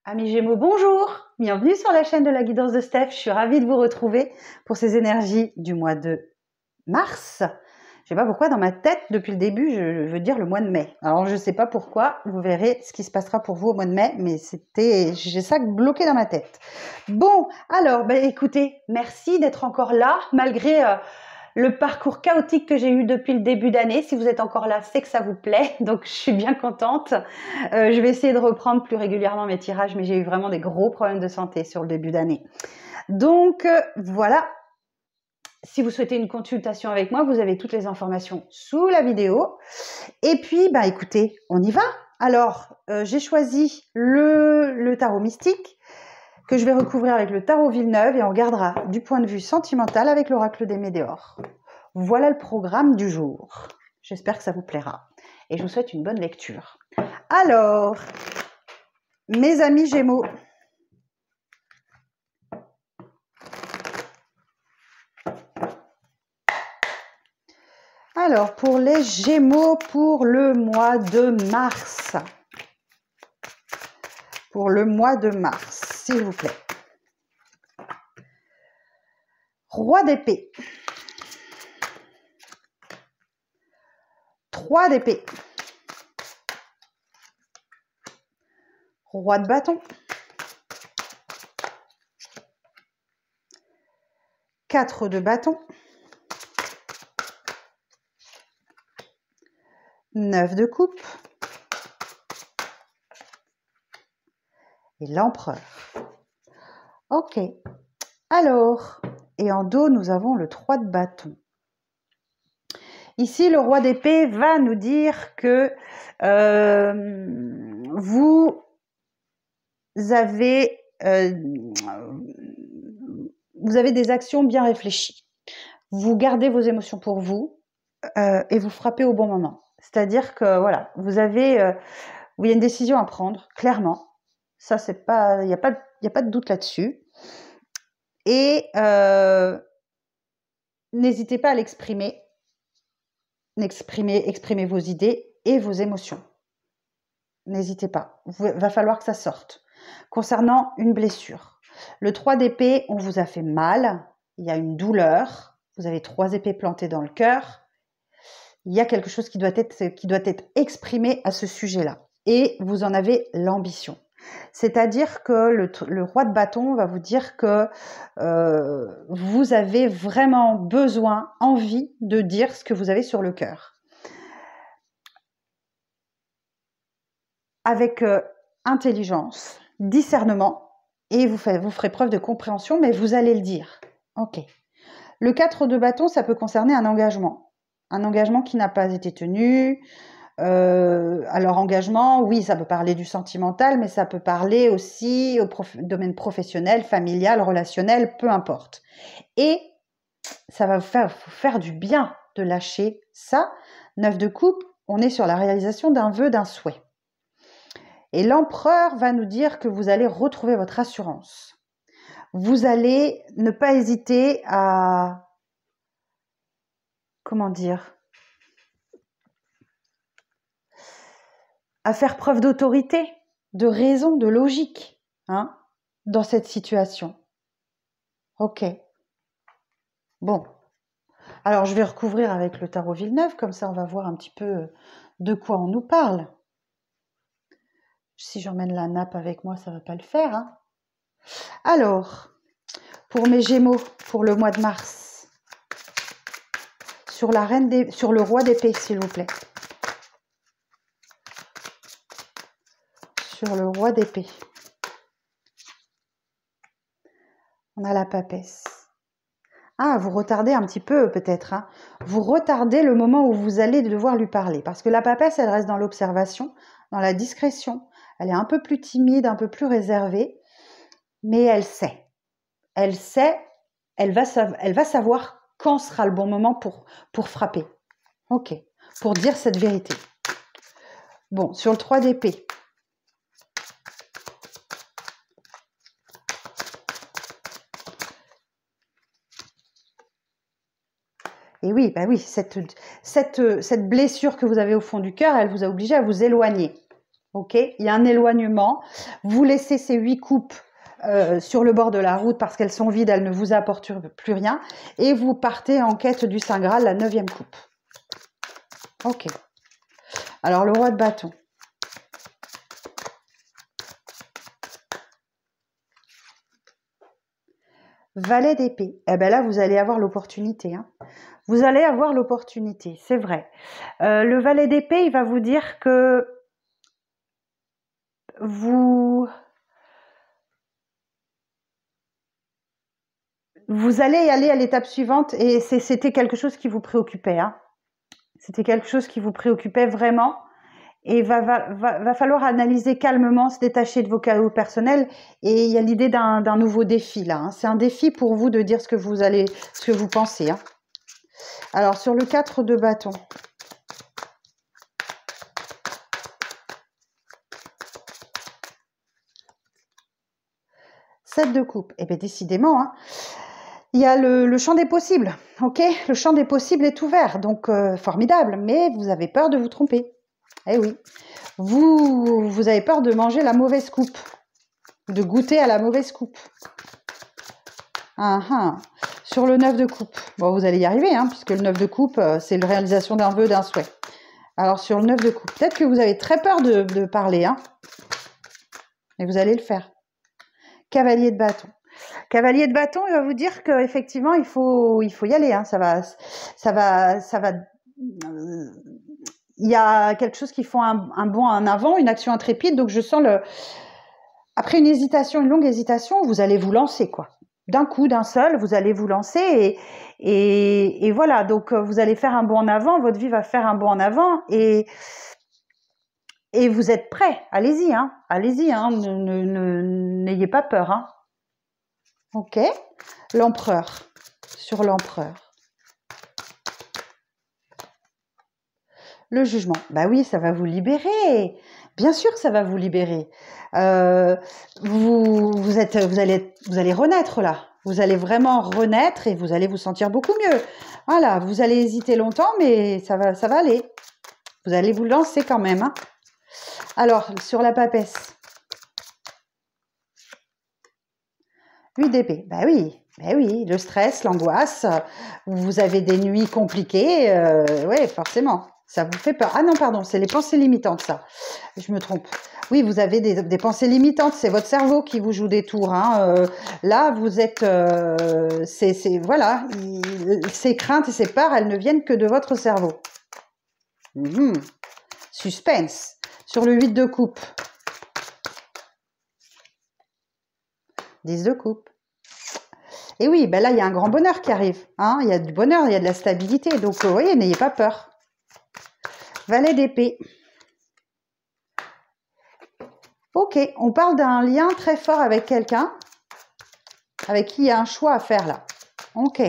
Amis Gémeaux, bonjour! Bienvenue sur la chaîne de la guidance de Steph. Je suis ravie de vous retrouver pour ces énergies du mois de mars. Je sais pas pourquoi dans ma tête, depuis le début, je veux dire le mois de mai. Alors je sais pas pourquoi, vous verrez ce qui se passera pour vous au mois de mai, mais j'ai ça bloqué dans ma tête. Bon, alors, écoutez, merci d'être encore là, malgré le parcours chaotique que j'ai eu depuis le début d'année. Si vous êtes encore là, c'est que ça vous plaît, donc je suis bien contente. Je vais essayer de reprendre plus régulièrement mes tirages, mais j'ai eu vraiment des gros problèmes de santé sur le début d'année. Donc voilà, si vous souhaitez une consultation avec moi, vous avez toutes les informations sous la vidéo. Et puis, écoutez, on y va. Alors, j'ai choisi le tarot mystique que je vais recouvrir avec le tarot Villeneuve et on regardera du point de vue sentimental avec l'oracle des Médéors. Voilà le programme du jour. J'espère que ça vous plaira. Et je vous souhaite une bonne lecture. Alors, mes amis Gémeaux, alors pour les Gémeaux pour le mois de mars. Pour le mois de mars, s'il vous plaît. Roi d'épée. 3 d'épée. Roi de bâton. 4 de bâton. 9 de coupe. Et l'empereur. Ok. Alors, et en dos, nous avons le 3 de bâton. Ici, le roi d'épée va nous dire que vous avez des actions bien réfléchies. Vous gardez vos émotions pour vous et vous frappez au bon moment. C'est-à-dire que voilà, il y a une décision à prendre, clairement. Ça, c'est pas, il y a pas de doute là-dessus. Et n'hésitez pas à l'exprimer. Exprimez vos idées et vos émotions. N'hésitez pas. Il va falloir que ça sorte. Concernant une blessure, le 3 d'épée, on vous a fait mal. Il y a une douleur. Vous avez 3 épées plantées dans le cœur. Il y a quelque chose qui doit être exprimé à ce sujet-là. Et vous en avez l'ambition. C'est-à-dire que le roi de bâton va vous dire que vous avez vraiment besoin, envie de dire ce que vous avez sur le cœur. Avec intelligence, discernement, et vous ferez preuve de compréhension, mais vous allez le dire. Ok. Le 4 de bâton, ça peut concerner un engagement qui n'a pas été tenu. Alors engagement, oui, ça peut parler du sentimental, mais ça peut parler aussi au domaine professionnel, familial, relationnel, peu importe. Et ça va vous faire du bien de lâcher ça. 9 de coupe, on est sur la réalisation d'un vœu, d'un souhait. Et l'empereur va nous dire que vous allez retrouver votre assurance. Vous allez ne pas hésiter à... Comment dire ? À faire preuve d'autorité, de raison, de logique, dans cette situation. Ok. Bon. Alors, je vais recouvrir avec le tarot Villeneuve, comme ça on va voir un petit peu de quoi on nous parle. Si j'emmène la nappe avec moi, ça ne va pas le faire. Alors, pour mes Gémeaux, pour le mois de mars, sur le roi d'épée, s'il vous plaît. Sur le roi d'épée. On a la papesse. Ah, vous retardez un petit peu peut-être. Vous retardez le moment où vous allez devoir lui parler. Parce que la papesse, elle reste dans l'observation, dans la discrétion. Elle est un peu plus timide, un peu plus réservée. Mais elle sait. Elle sait, elle va savoir quand sera le bon moment pour frapper. Ok, pour dire cette vérité. Bon, sur le 3 d'épée. Et oui, oui, cette blessure que vous avez au fond du cœur, elle vous a obligé à vous éloigner. Ok, il y a un éloignement. Vous laissez ces 8 coupes sur le bord de la route parce qu'elles sont vides, elles ne vous apportent plus rien. Et vous partez en quête du Saint Graal, la 9e coupe. Ok. Alors, le roi de bâton. Valet d'épée. Eh bien là, vous allez avoir l'opportunité. Hein. Vous allez avoir l'opportunité, c'est vrai. Le valet d'épée, il va vous dire que vous allez aller à l'étape suivante et c'était quelque chose qui vous préoccupait. Hein. C'était quelque chose qui vous préoccupait vraiment. Et va falloir analyser calmement, se détacher de vos chaos personnels. Et il y a l'idée d'un nouveau défi là. Hein. C'est un défi pour vous de dire ce que vous pensez. Hein. Alors sur le 4 de bâton. Sept de coupe. Eh bien décidément, hein, il y a le champ des possibles. Ok, le champ des possibles est ouvert. Donc formidable. Mais vous avez peur de vous tromper. Eh oui. Vous avez peur de manger la mauvaise coupe, de goûter à la mauvaise coupe. Sur le 9 de coupe, bon, vous allez y arriver, hein, puisque le 9 de coupe, c'est la réalisation d'un vœu, d'un souhait. Alors, sur le 9 de coupe, peut-être que vous avez très peur de parler, hein, et vous allez le faire. Cavalier de bâton. Cavalier de bâton, il va vous dire qu'effectivement, il faut y aller, hein, ça va. Il y a quelque chose qui font un bond en avant, une action intrépide. Donc, je sens après une hésitation, une longue hésitation, vous allez vous lancer, quoi. D'un coup, d'un seul, vous allez vous lancer et voilà. Donc, vous allez faire un bond en avant. Votre vie va faire un bond en avant et vous êtes prêts. Allez-y, hein. Allez-y, hein. N'ayez pas peur, hein. Ok. L'empereur. Sur l'empereur. Le jugement. Bah oui, ça va vous libérer. Bien sûr que ça va vous libérer. Vous allez renaître là. Vous allez vraiment renaître et vous allez vous sentir beaucoup mieux. Voilà, vous allez hésiter longtemps, mais ça va aller. Vous allez vous lancer quand même. Hein. Alors, sur la papesse. 8 d'épée. Bah oui, le stress, l'angoisse. Vous avez des nuits compliquées. Oui, forcément. Ça vous fait peur. Ah non, pardon, c'est les pensées limitantes, ça. Je me trompe. Oui, vous avez des pensées limitantes. C'est votre cerveau qui vous joue des tours. Hein. Là, vous êtes... voilà. Ces craintes et ces peurs, elles ne viennent que de votre cerveau. Suspense. Sur le 8 de coupe. 10 de coupe. Et oui, ben là, il y a un grand bonheur qui arrive. Hein. Il y a du bonheur, il y a de la stabilité. Donc, vous voyez, n'ayez pas peur. Valet d'épée. Ok, on parle d'un lien très fort avec quelqu'un avec qui il y a un choix à faire là. Ok,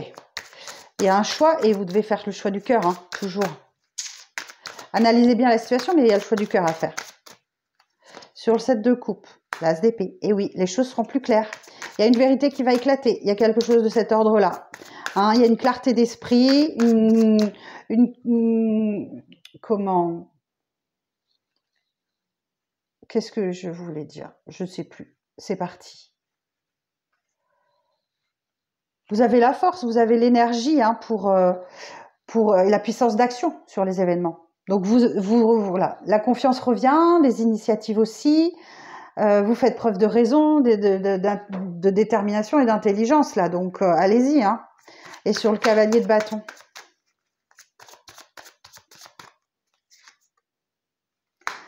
il y a un choix et vous devez faire le choix du cœur, hein, toujours. Analysez bien la situation, mais il y a le choix du cœur à faire. Sur le 7 de coupe, l'as d'épée. Et oui, les choses seront plus claires. Il y a une vérité qui va éclater. Il y a quelque chose de cet ordre-là. Hein, il y a une clarté d'esprit, comment... Qu'est-ce que je voulais dire? Je ne sais plus. C'est parti. Vous avez la force, vous avez l'énergie hein, pour la puissance d'action sur les événements. Donc, voilà, la confiance revient, les initiatives aussi. Vous faites preuve de raison, de détermination et d'intelligence, là. Donc, allez-y. Hein. Et sur le cavalier de bâton.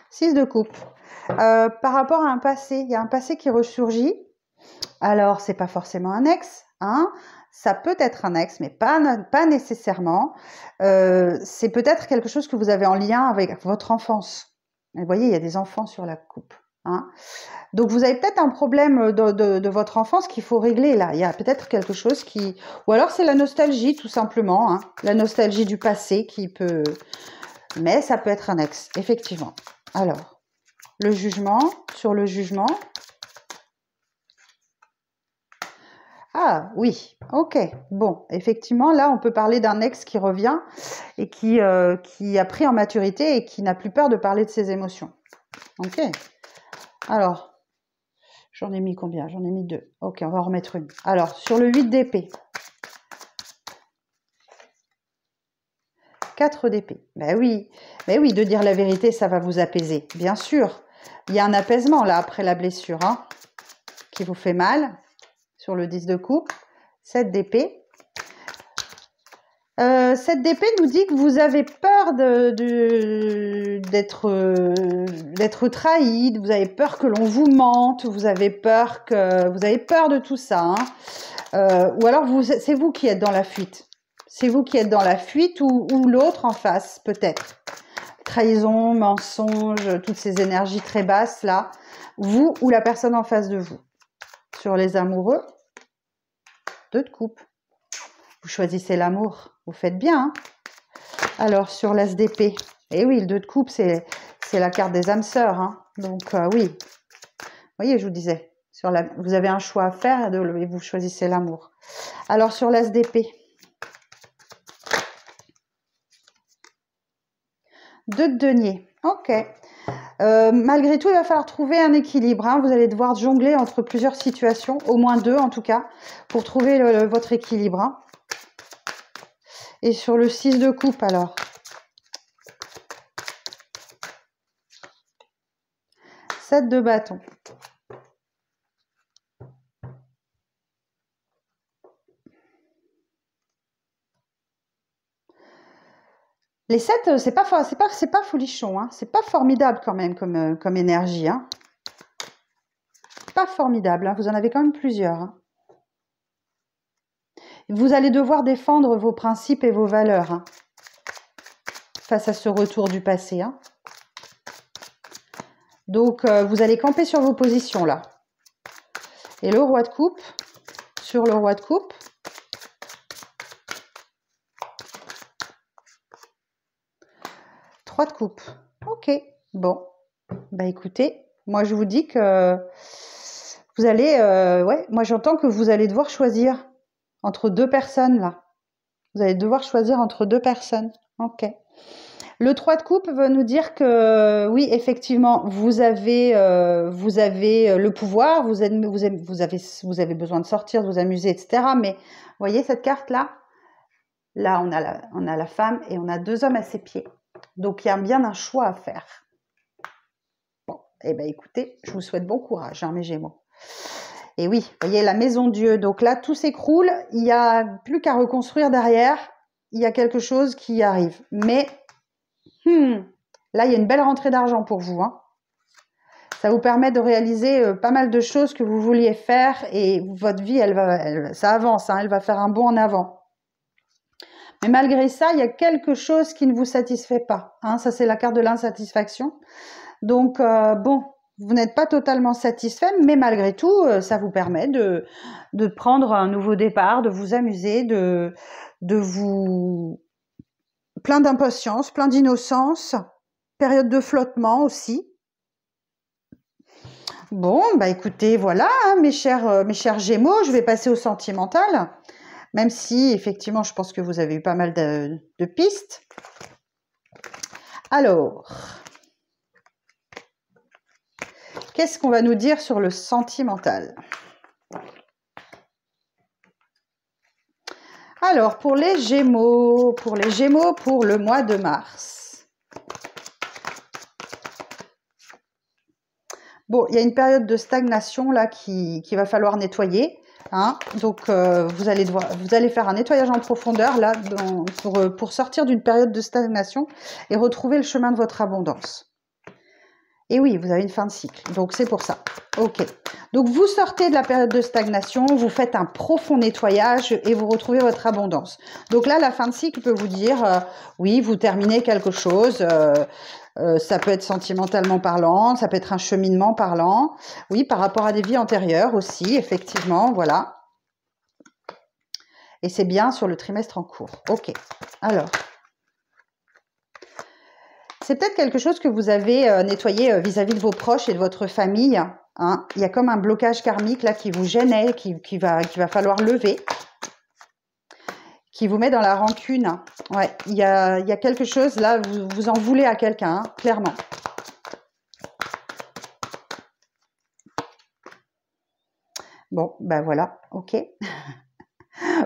Six de coupe. Par rapport à un passé, il y a un passé qui ressurgit. Alors, c'est pas forcément un ex, hein. Ça peut être un ex, mais pas nécessairement. C'est peut-être quelque chose que vous avez en lien avec votre enfance. Vous voyez, il y a des enfants sur la coupe. Hein. Donc, vous avez peut-être un problème de votre enfance qu'il faut régler là. Il y a peut-être quelque chose qui... Ou alors, c'est la nostalgie, tout simplement. Hein. La nostalgie du passé qui peut... Mais ça peut être un ex, effectivement. Alors, le jugement, sur le jugement... Ah oui, ok. Bon, effectivement, là, on peut parler d'un ex qui revient et qui a pris en maturité et qui n'a plus peur de parler de ses émotions. Ok. Alors, J'en ai mis combien? J'en ai mis 2. Ok, on va en remettre une. Alors, sur le 8 d'épée. 4 d'épée. Ben oui, de dire la vérité, ça va vous apaiser. Bien sûr, il y a un apaisement là après la blessure hein, qui vous fait mal. Sur le 10 de coupe. 7 d'épée. 7 d'épée nous dit que vous avez peur d'être trahi, vous avez peur que l'on vous mente, vous avez peur de tout ça. Hein. Ou alors c'est vous qui êtes dans la fuite. C'est vous qui êtes dans la fuite ou l'autre en face, peut-être. Trahison, mensonge, toutes ces énergies très basses là. Vous ou la personne en face de vous. Sur les amoureux, 2 de coupe. Vous choisissez l'amour, vous faites bien. Hein. Alors, sur l'as d'épée, et oui, le 2 de coupe, c'est la carte des âmes sœurs. Hein. Donc, oui. Vous voyez, je vous disais, vous avez un choix à faire et vous choisissez l'amour. Alors, sur l'as d'épée, 2 de denier. Ok. Malgré tout, il va falloir trouver un équilibre. Hein. Vous allez devoir jongler entre plusieurs situations, au moins 2 en tout cas, pour trouver votre équilibre. Hein. Et sur le 6 de coupe, alors. Sept de bâton. Les 7, c'est pas folichon. Hein. C'est pas formidable quand même comme énergie. Hein. Pas formidable. Hein. Vous en avez quand même plusieurs. Hein. Vous allez devoir défendre vos principes et vos valeurs. Hein. Face à ce retour du passé. Hein. Donc, vous allez camper sur vos positions, là. Et le roi de coupe, sur le roi de coupe. Trois de coupe. Ok, bon. Bah, écoutez, moi, je vous dis que vous allez... moi, j'entends que vous allez devoir choisir entre 2 personnes, là. Vous allez devoir choisir entre 2 personnes. Ok. Le 3 de coupe veut nous dire que oui, effectivement, vous avez le pouvoir, vous avez besoin de sortir, de vous amuser, etc. Mais vous voyez cette carte-là? Là, on a la femme et on a 2 hommes à ses pieds. Donc, il y a bien un choix à faire. Bon, eh bien, écoutez, je vous souhaite bon courage, hein, mes Gémeaux. Et oui, vous voyez, la maison Dieu. Donc là, tout s'écroule. Il n'y a plus qu'à reconstruire derrière. Il y a quelque chose qui arrive. Mais... là, il y a une belle rentrée d'argent pour vous. Hein. Ça vous permet de réaliser pas mal de choses que vous vouliez faire et votre vie, ça avance, hein, elle va faire un bond en avant. Mais malgré ça, il y a quelque chose qui ne vous satisfait pas. Hein. Ça, c'est la carte de l'insatisfaction. Donc, bon, vous n'êtes pas totalement satisfait, mais malgré tout, ça vous permet de prendre un nouveau départ, de vous amuser, de vous... plein d'impatience, plein d'innocence, période de flottement aussi. Bon, bah écoutez, voilà, hein, mes chers Gémeaux, je vais passer au sentimental, même si, effectivement, je pense que vous avez eu pas mal de pistes. Alors, qu'est-ce qu'on va nous dire sur le sentimental? Alors, pour les Gémeaux, pour le mois de mars. Bon, il y a une période de stagnation là qui va falloir nettoyer. Hein. Donc, vous allez faire un nettoyage en profondeur là pour sortir d'une période de stagnation et retrouver le chemin de votre abondance. Et oui, vous avez une fin de cycle, donc c'est pour ça. Ok. Donc, vous sortez de la période de stagnation, vous faites un profond nettoyage et vous retrouvez votre abondance. Donc là, la fin de cycle peut vous dire, oui, vous terminez quelque chose. Ça peut être sentimentalement parlant, ça peut être un cheminement parlant. Oui, par rapport à des vies antérieures aussi, effectivement, voilà. Et c'est bien sur le trimestre en cours. Ok. Alors... c'est peut-être quelque chose que vous avez nettoyé vis-à-vis de vos proches et de votre famille. Hein. Il y a comme un blocage karmique là qui vous gênait, qu'il va falloir lever, qui vous met dans la rancune. Ouais, il y a quelque chose là, vous en voulez à quelqu'un, hein, clairement. Bon, ben voilà, ok.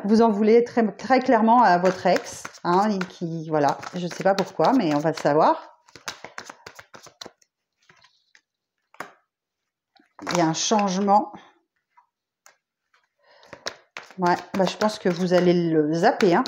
Vous en voulez très, très clairement à votre ex, hein, qui, voilà, je ne sais pas pourquoi, mais on va le savoir. Il y a un changement. Ouais, bah je pense que vous allez le zapper, hein.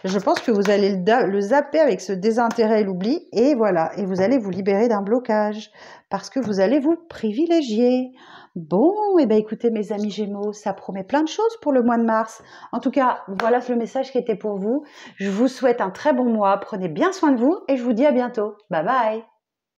Je pense que vous allez le zapper avec ce désintérêt et l'oubli, et voilà, et vous allez vous libérer d'un blocage, parce que vous allez vous privilégier. Bon, et ben écoutez mes amis Gémeaux, ça promet plein de choses pour le mois de mars. En tout cas, voilà le message qui était pour vous. Je vous souhaite un très bon mois, prenez bien soin de vous, et je vous dis à bientôt. Bye bye.